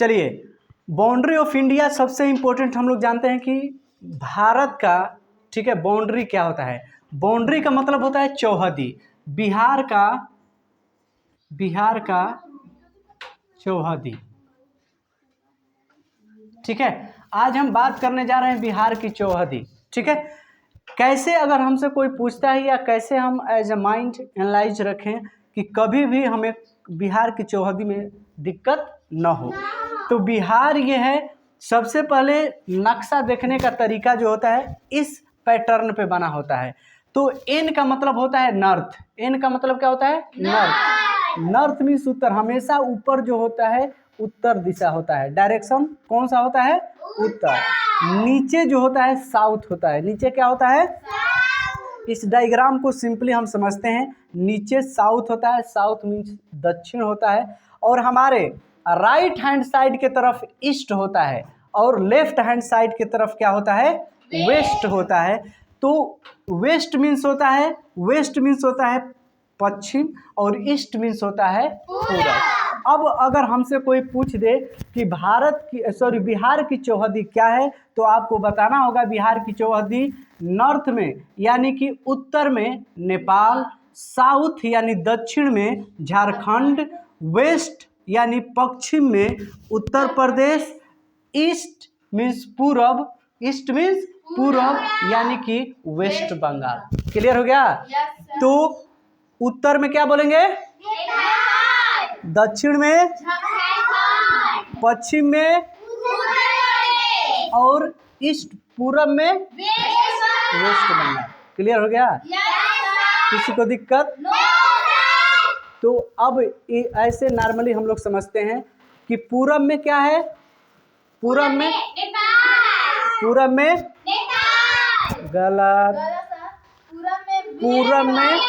चलिए, boundary of India सबसे important हम लोग जानते हैं कि भारत का, ठीक है, बाउंड्री क्या होता है। बाउंड्री का मतलब होता है चौहदी। बिहार का चौहदी, ठीक है। आज हम बात करने जा रहे हैं बिहार की चौहदी, ठीक है। कैसे अगर हमसे कोई पूछता है या कैसे हम एज ए माइंड एनालाइज रखें कि कभी भी हमें बिहार की चौहदी में दिक्कत न हो। तो बिहार ये है, सबसे पहले नक्शा देखने का तरीका जो होता है इस पैटर्न पे बना होता है। तो एन का मतलब होता है नॉर्थ। एन का मतलब क्या होता है? नॉर्थ। नॉर्थ मीन्स उत्तर। हमेशा ऊपर जो होता है उत्तर दिशा होता है। डायरेक्शन कौन सा होता है? उत्तर। नीचे जो होता है साउथ होता है। नीचे क्या होता है? इस डायग्राम को सिंपली हम समझते हैं, नीचे साउथ होता है, साउथ मीन्स दक्षिण होता है, और हमारे राइट हैंड साइड के तरफ ईस्ट होता है, और लेफ्ट हैंड साइड के तरफ क्या होता है? वेस्ट होता है। तो वेस्ट मीन्स होता है पश्चिम, और ईस्ट मीन्स होता है पूरब। अब अगर हमसे कोई पूछ दे कि बिहार की चौहदी क्या है, तो आपको बताना होगा बिहार की चौहदी नॉर्थ में यानी कि उत्तर में नेपाल, साउथ यानी दक्षिण में झारखंड, वेस्ट यानी पश्चिम में उत्तर प्रदेश, ईस्ट मीन्स पूरब यानी कि वेस्ट बंगाल। क्लियर हो गया? तो उत्तर में क्या बोलेंगे? दक्षिण में, पश्चिम में, और ईस्ट पूरब में वेस्ट बंगाल। क्लियर हो गया? किसी को दिक्कत? तो अब ऐसे नॉर्मली हम लोग समझते हैं कि पूरब में क्या है? पूरब में गलत। पूरब में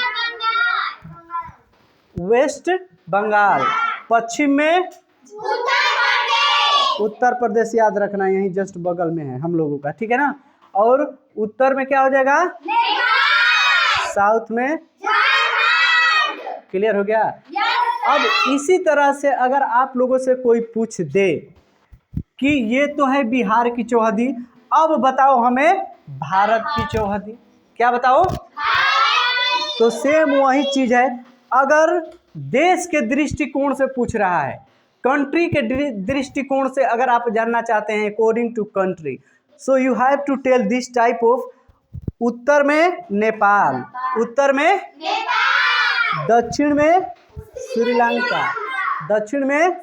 वेस्ट बंगाल, पश्चिम में उत्तर प्रदेश। याद रखना, यही जस्ट बगल में है हम लोगों का, ठीक है ना। और उत्तर में क्या हो जाएगा? साउथ में। क्लियर हो गया? अब इसी तरह से अगर आप लोगों से कोई पूछ दे कि ये तो है बिहार की चौहदी, अब बताओ हमें भारत की चौहदी। क्या बताओ? तो सेम वही चीज है। अगर देश के दृष्टिकोण से पूछ रहा है, कंट्री के दृष्टिकोण से अगर आप जानना चाहते हैं according to country, so you have to tell this type of. उत्तर में नेपाल, उत्तर में दक्षिण में श्रीलंका, दक्षिण में,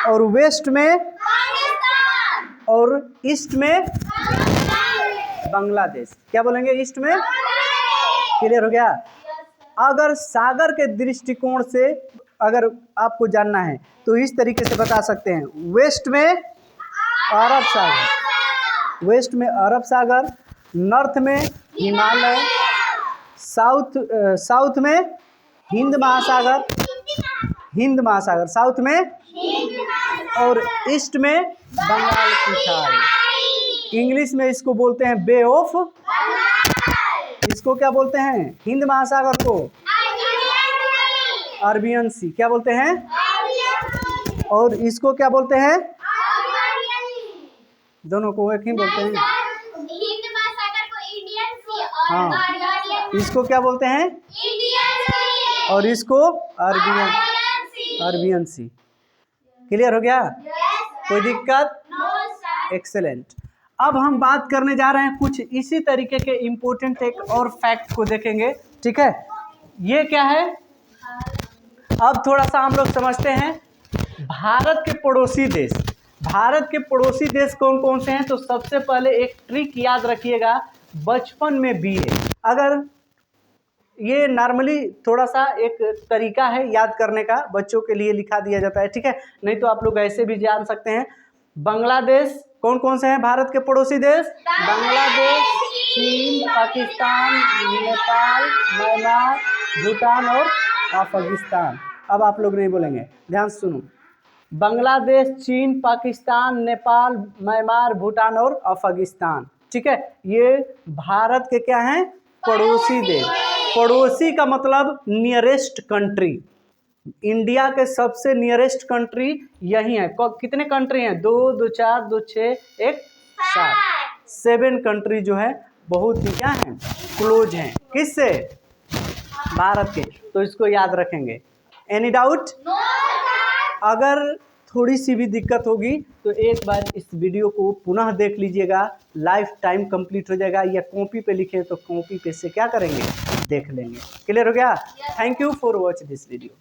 और वेस्ट में, और ईस्ट में बांग्लादेश। क्या बोलेंगे? ईस्ट में। क्लियर हो गया? अगर सागर के दृष्टिकोण से अगर आपको जानना है तो इस तरीके से बता सकते हैं, वेस्ट में अरब सागर, नॉर्थ में हिमालय, साउथ में हिंद महासागर, साउथ में, और ईस्ट में बंगाल की खाड़ी। इंग्लिश में इसको बोलते हैं बे ऑफ। इसको क्या बोलते हैं? हिंद महासागर को अरबियन सी। क्या बोलते हैं? और इसको क्या बोलते हैं? दोनों को एक ही बोलते हैं। हिंद महासागर को इंडियन सी, और हाँ, इसको क्या बोलते हैं? इंडियन सी, और इसको अरबियन सी। क्लियर हो गया? कोई दिक्कत? एक्सेलेंट। अब हम बात करने जा रहे हैं कुछ इसी तरीके के इम्पोर्टेंट एक और फैक्ट को देखेंगे, ठीक है। ये क्या है? अब थोड़ा सा हम लोग समझते हैं भारत के पड़ोसी देश। भारत के पड़ोसी देश कौन कौन से हैं? तो सबसे पहले एक ट्रिक याद रखिएगा, बचपन में बीए, अगर ये नॉर्मली थोड़ा सा एक तरीका है याद करने का, बच्चों के लिए लिखा दिया जाता है, ठीक है। नहीं तो आप लोग ऐसे भी जान सकते हैं। बांग्लादेश, कौन कौन से हैं भारत के पड़ोसी देश? बांग्लादेश, चीन, पाकिस्तान, नेपाल, म्यांमार, भूटान और अफगानिस्तान। अब आप लोग नहीं बोलेंगे, ध्यान से सुनो। बांग्लादेश, चीन, पाकिस्तान, नेपाल, म्यांमार, भूटान और अफगानिस्तान, ठीक है। ये भारत के क्या हैं? पड़ोसी देश। पड़ोसी का मतलब नियरेस्ट कंट्री, इंडिया के सबसे नियरेस्ट कंट्री यही है। कितने कंट्री हैं? 2 2 4 2 6 1 7 7 कंट्री जो है बहुत ही क्या हैं, क्लोज हैं। किससे? भारत के। तो इसको याद रखेंगे। Any doubt? No sir. अगर थोड़ी सी भी दिक्कत होगी तो एक बार इस वीडियो को पुनः देख लीजिएगा, लाइफ टाइम कंप्लीट हो जाएगा। या कॉपी पे लिखे तो कॉपी पे से क्या करेंगे, देख लेंगे। क्लियर हो गया? Thank you for watch this video.